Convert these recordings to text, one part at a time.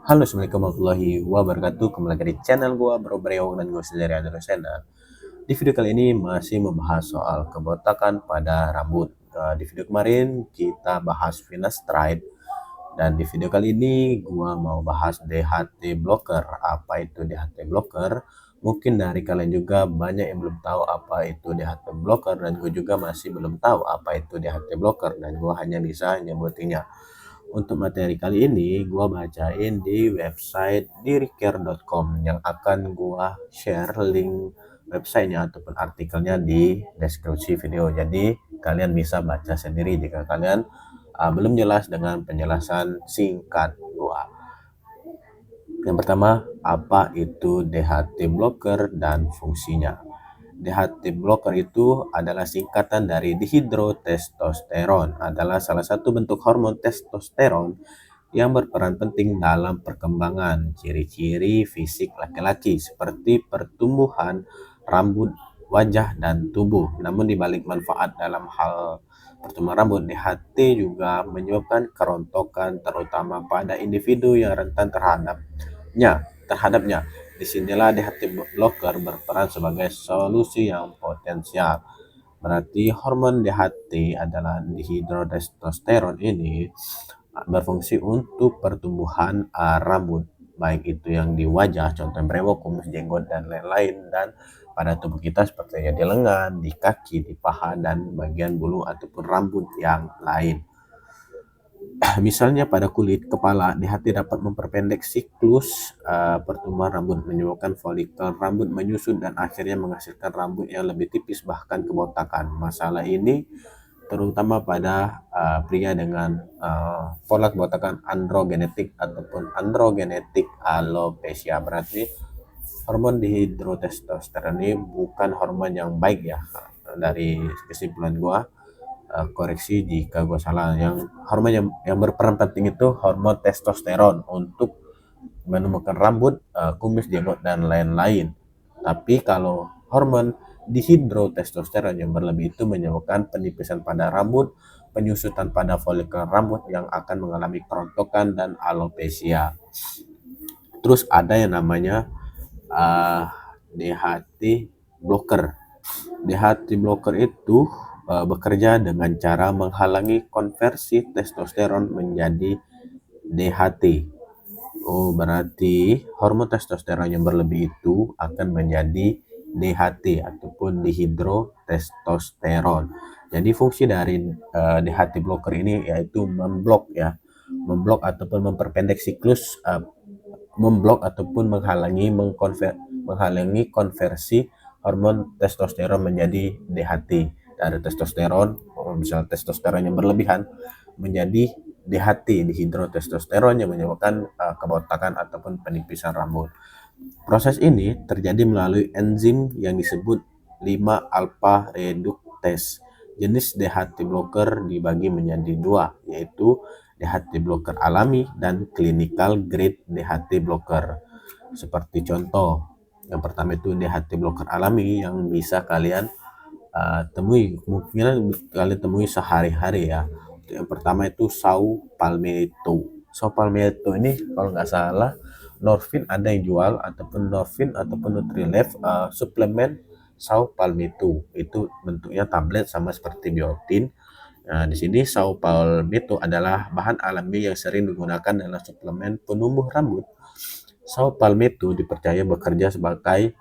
Halo, Assalamualaikum warahmatullahi wabarakatuh. Kembali lagi di channel gua Bro Breo dan gue sendiri Andrew Sena. Di video kali ini masih membahas soal kebotakan pada rambut. Di video kemarin kita bahas finasteride dan di video kali ini gua mau bahas DHT blocker. Apa itu DHT blocker? Mungkin dari kalian juga banyak yang belum tahu apa itu DHT blocker dan gue juga masih belum tahu apa itu DHT blocker dan gua hanya bisa nyebutinya. Untuk materi kali ini gua bacain di website diricare.com yang akan gua share link websitenya ataupun artikelnya di deskripsi video. Jadi kalian bisa baca sendiri jika kalian belum jelas dengan penjelasan singkat gua. Yang pertama, apa itu DHT blocker dan fungsinya? DHT blocker itu adalah singkatan dari dihidrotestosteron, adalah salah satu bentuk hormon testosteron yang berperan penting dalam perkembangan ciri-ciri fisik laki-laki seperti pertumbuhan rambut, wajah, dan tubuh. Namun di balik manfaat dalam hal pertumbuhan rambut, DHT juga menyebabkan kerontokan terutama pada individu yang rentan terhadapnya. Disinilah DHT blocker berperan sebagai solusi yang potensial. Berarti hormon DHT adalah dihidrotestosteron ini berfungsi untuk pertumbuhan rambut, baik itu yang di wajah, contoh brewok, kumis, jenggot, dan lain-lain, dan pada tubuh kita seperti di lengan, di kaki, di paha, dan bagian bulu ataupun rambut yang lain. Misalnya pada kulit kepala, DHT dapat memperpendek siklus pertumbuhan rambut, menyebabkan folikel rambut menyusut dan akhirnya menghasilkan rambut yang lebih tipis bahkan kebotakan. Masalah ini terutama pada pria dengan pola kebotakan androgenetik ataupun androgenetik alopecia. Berarti hormon dihidrotestosteron ini bukan hormon yang baik ya. Dari kesimpulan gua, koreksi jika gue salah, yang hormon yang berperan penting itu hormon testosteron untuk menumbuhkan rambut, kumis, jenggot, dan lain-lain. Tapi kalau hormon dihidrotestosteron yang berlebih itu menyebabkan penipisan pada rambut, penyusutan pada folikel rambut yang akan mengalami kerontokan dan alopecia. Terus ada yang namanya DHT blocker. DHT blocker itu bekerja dengan cara menghalangi konversi testosteron menjadi DHT. Oh, berarti hormon testosteron yang berlebih itu akan menjadi DHT ataupun dihidrotestosteron. Jadi fungsi dari DHT blocker ini yaitu memblok ataupun memperpendek siklus, memblok ataupun menghalangi konversi hormon testosteron menjadi DHT. Dari testosteron, misalnya testosteron yang berlebihan menjadi DHT, dihidrotestosteron, yang menyebabkan kebotakan ataupun penipisan rambut. Proses ini terjadi melalui enzim yang disebut 5-alpha reductase. Jenis DHT blocker dibagi menjadi dua, yaitu DHT blocker alami dan clinical grade DHT blocker. Seperti contoh, yang pertama itu DHT blocker alami yang bisa kalian kemungkinan kalian temui sehari-hari ya. Yang pertama itu saw palmetto. Saw palmetto ini kalau nggak salah Norvin ada yang jual, ataupun Norvin ataupun Nutrilef suplemen saw palmetto. Itu bentuknya tablet sama seperti biotin. Nah, di sini saw palmetto adalah bahan alami yang sering digunakan dalam suplemen penumbuh rambut. Saw palmetto dipercaya bekerja sebagai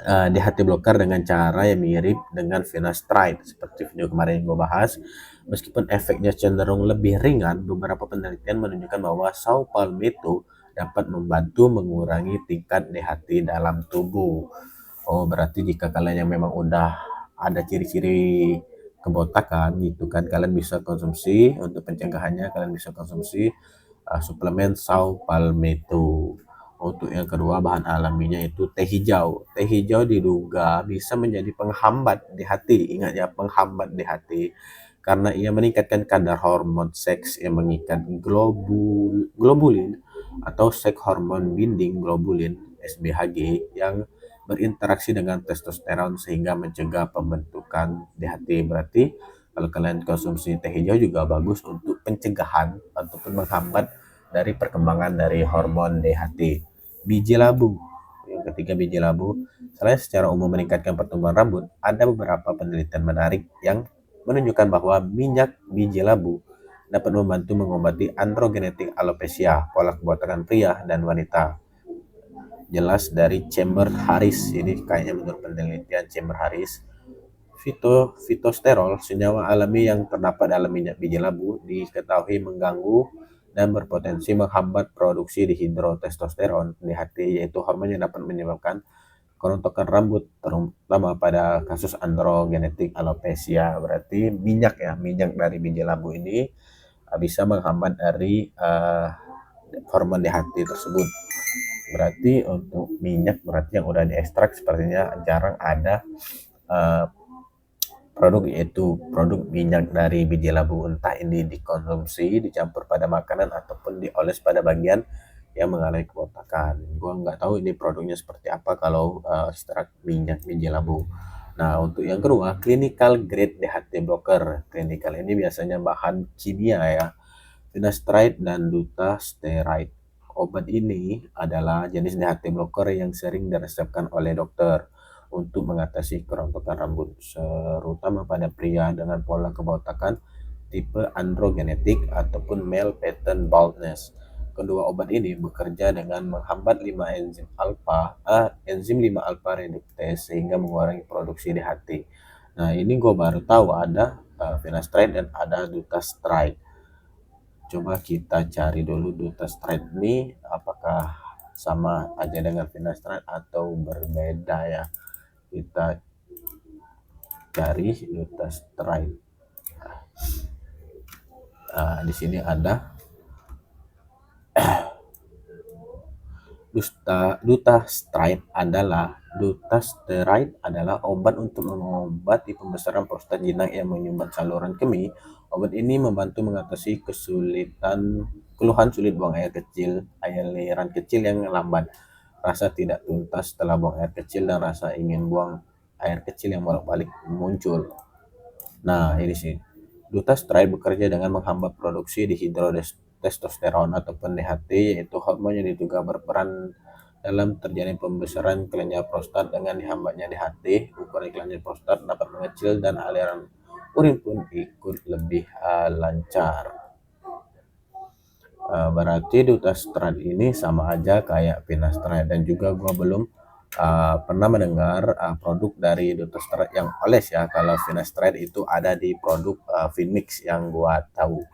DHT blocker dengan cara yang mirip dengan finasteride seperti video kemarin yang gue bahas. Meskipun efeknya cenderung lebih ringan, beberapa penelitian menunjukkan bahwa saw palmetto dapat membantu mengurangi tingkat DHT dalam tubuh. Oh, berarti jika kalian yang memang udah ada ciri-ciri kebotakan gitu kan, kalian bisa konsumsi untuk pencegahannya, kalian bisa konsumsi suplemen saw palmetto. Untuk yang kedua, bahan alaminya itu teh hijau. Teh hijau diduga bisa menjadi penghambat DHT. Ingat ya, penghambat DHT. Karena ia meningkatkan kadar hormon seks yang mengikat globulin atau seks hormon binding globulin (SBHG) yang berinteraksi dengan testosteron sehingga mencegah pembentukan DHT. Berarti kalau kalian konsumsi teh hijau juga bagus untuk pencegahan ataupun menghambat dari perkembangan dari hormon DHT. Biji labu. Yang ketiga, biji labu. Selain secara umum meningkatkan pertumbuhan rambut, ada beberapa penelitian menarik yang menunjukkan bahwa minyak biji labu dapat membantu mengobati androgenetik alopecia, pola kebotakan pria dan wanita. Jelas dari Chamber Harris, ini kayaknya menurut penelitian Chamber Harris, fitosterol, senyawa alami yang terdapat dalam minyak biji labu, diketahui mengganggu dan berpotensi menghambat produksi dihidrotestosteron DHT, yaitu hormon yang dapat menyebabkan kerontokan rambut, terutama pada kasus androgenetik alopecia. Berarti minyak dari biji labu ini bisa menghambat dari hormon DHT tersebut. Berarti untuk minyak yang udah diekstrak sepertinya jarang ada produk, yaitu produk minyak dari biji labu, entah ini dikonsumsi, dicampur pada makanan ataupun dioles pada bagian yang mengalami kebotakan. Gua nggak tahu ini produknya seperti apa kalau ekstrak minyak biji labu. Nah, untuk yang kedua, clinical grade DHT blocker. Clinical ini biasanya bahan kimia ya, finasteride dan dutasteride. Obat ini adalah jenis DHT blocker yang sering diresepkan oleh dokter untuk mengatasi kerontokan rambut, terutama pada pria dengan pola kebotakan tipe androgenetik ataupun male pattern baldness. Kedua obat ini bekerja dengan menghambat enzim 5 alpha reductase sehingga mengurangi produksi DHT. Nah, ini gue baru tahu ada finasteride dan ada dutasteride. Coba kita cari dulu dutasteride ini apakah sama aja dengan finasteride atau berbeda ya. Kita cari dutasteride. Di sini ada dutasteride adalah obat untuk mengobati pembesaran prostat jinak yang menyumbat saluran kemih. Obat ini membantu mengatasi keluhan sulit buang air kecil, aliran kecil yang lambat, rasa tidak tuntas setelah buang air kecil, dan rasa ingin buang air kecil yang bolak-balik muncul. Nah, ini sih. Dutasteride bekerja dengan menghambat produksi dihidrotestosteron ataupun DHT, yaitu hormon yang diduga berperan dalam terjadi pembesaran kelenjar prostat. Dengan dihambatnya DHT, ukuran kelenjar prostat dapat mengecil dan aliran urin pun ikut lebih lancar. Berarti dutasteride ini sama aja kayak finasteride, dan juga gua belum pernah mendengar produk dari dutasteride yang oles ya. Kalau finasteride itu ada di produk Finmix yang gua tahu.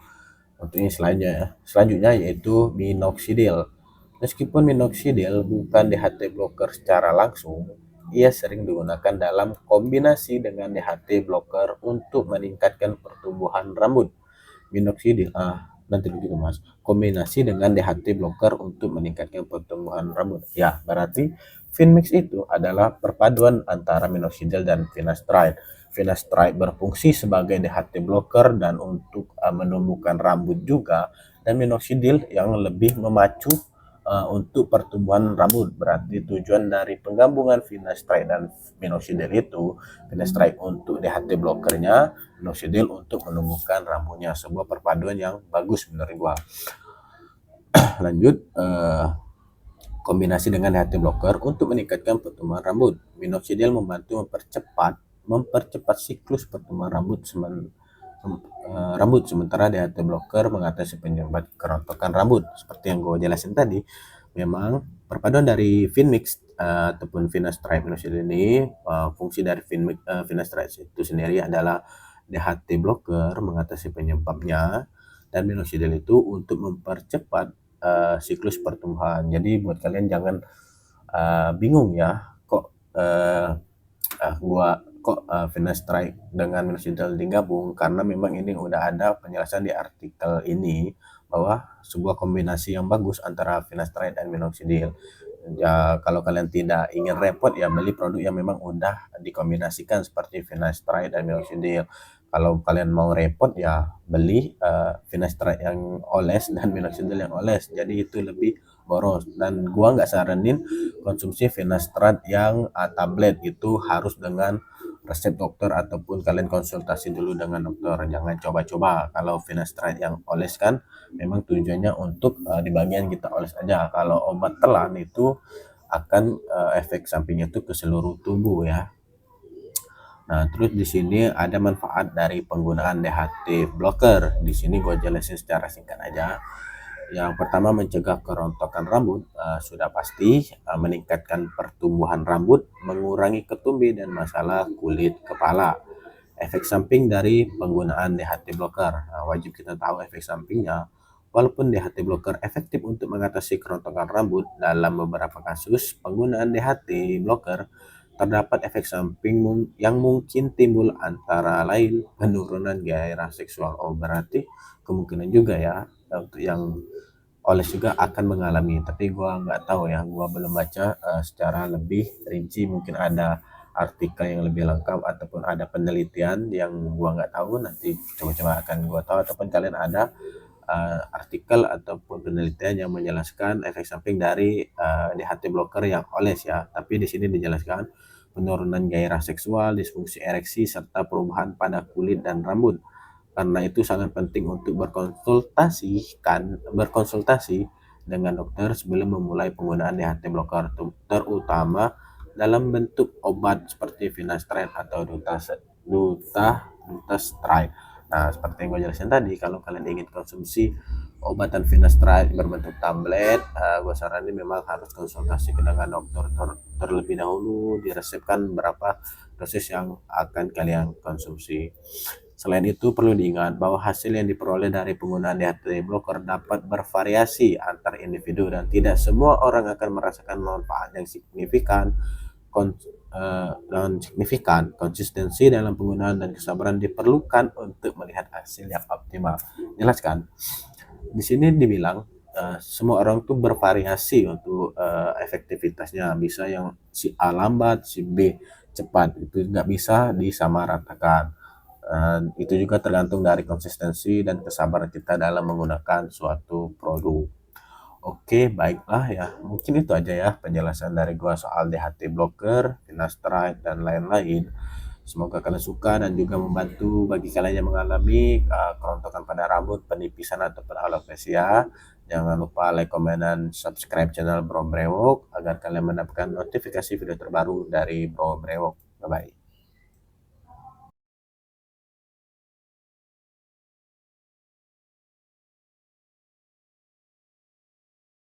Untuk ini selanjutnya yaitu minoxidil. Meskipun minoxidil bukan DHT blocker secara langsung, ia sering digunakan dalam kombinasi dengan DHT blocker untuk meningkatkan pertumbuhan rambut. Minoxidil, nanti begitu mas. Kombinasi dengan DHT blocker untuk meningkatkan pertumbuhan rambut. Ya, berarti Finmix itu adalah perpaduan antara minoxidil dan finasteride. Finasteride berfungsi sebagai DHT blocker dan untuk menumbuhkan rambut juga, dan minoxidil yang lebih memacu untuk pertumbuhan rambut. Berarti tujuan dari penggabungan finasteride dan minoxidil itu, finasteride untuk DHT blockernya, minoxidil untuk menumbuhkan rambutnya. Sebuah perpaduan yang bagus menurut gua. Lanjut, kombinasi dengan DHT blocker untuk meningkatkan pertumbuhan rambut. Minoxidil membantu mempercepat siklus pertumbuhan rambut, sementara DHT blocker mengatasi penyebab kerontokan rambut. Seperti yang gue jelasin tadi, memang perpaduan dari Finmix ataupun finasteride minoxidil ini, fungsi dari finasteride itu sendiri adalah DHT blocker mengatasi penyebabnya, dan minoxidil itu untuk mempercepat siklus pertumbuhan. Jadi buat kalian jangan bingung ya, kok finasteride dengan minoxidil digabung, karena memang ini udah ada penjelasan di artikel ini bahwa sebuah kombinasi yang bagus antara finasteride dan minoxidil. Ya, kalau kalian tidak ingin repot ya beli produk yang memang udah dikombinasikan seperti finasteride dan minoxidil. Kalau kalian mau repot ya beli finasteride yang oles dan minoxidil yang oles, jadi itu lebih boros. Dan gua nggak saranin konsumsi finasteride yang tablet, itu harus dengan resep dokter ataupun kalian konsultasi dulu dengan dokter. Jangan coba-coba. Kalau finasteride yang oles kan memang tujuannya untuk di bagian kita oles aja. Kalau obat telan itu akan efek sampingnya itu ke seluruh tubuh ya. Nah, terus di sini ada manfaat dari penggunaan DHT blocker. Di sini gue jelasin secara singkat aja. Yang pertama mencegah kerontokan rambut, sudah pasti meningkatkan pertumbuhan rambut, mengurangi ketumbi dan masalah kulit kepala. Efek samping dari penggunaan DHT blocker, wajib kita tahu efek sampingnya. Walaupun DHT blocker efektif untuk mengatasi kerontokan rambut, dalam beberapa kasus penggunaan DHT blocker terdapat efek samping yang mungkin timbul, antara lain penurunan gairah seksual. Oh, berarti kemungkinan juga ya untuk yang oles juga akan mengalami, tapi gua nggak tahu ya, gua belum baca secara lebih rinci. Mungkin ada artikel yang lebih lengkap ataupun ada penelitian yang gua nggak tahu, nanti coba-coba akan gua tahu, ataupun kalian ada artikel ataupun penelitian yang menjelaskan efek samping dari DHT blocker yang oles ya. Tapi di sini dijelaskan penurunan gairah seksual, disfungsi ereksi, serta perubahan pada kulit dan rambut. Karena itu sangat penting untuk berkonsultasi dengan dokter sebelum memulai penggunaan DHT blocker, terutama dalam bentuk obat seperti finasteride atau dutasteride. Nah, seperti yang gue jelasin tadi, kalau kalian ingin konsumsi obatan finasteride berbentuk tablet, gue saranin memang harus konsultasi dengan dokter terlebih dahulu, diresepkan berapa dosis yang akan kalian konsumsi. Selain itu, perlu diingat bahwa hasil yang diperoleh dari penggunaan DHT blocker dapat bervariasi antar individu dan tidak semua orang akan merasakan manfaat yang signifikan. Konsistensi dalam penggunaan dan kesabaran diperlukan untuk melihat hasil yang optimal. Jelas kan? Di sini dibilang semua orang tuh bervariasi untuk efektivitasnya. Bisa yang si A lambat, si B cepat, itu nggak bisa disamaratakan. Itu juga tergantung dari konsistensi dan kesabaran kita dalam menggunakan suatu produk. Oke, baiklah ya. Mungkin itu aja ya penjelasan dari gua soal DHT blocker, finasteride, dan lain-lain. Semoga kalian suka dan juga membantu bagi kalian yang mengalami kerontokan pada rambut, penipisan, ataupun alopecia. Jangan lupa like, comment, dan subscribe channel Bro Brewok agar kalian mendapatkan notifikasi video terbaru dari Bro Brewok. Bye-bye.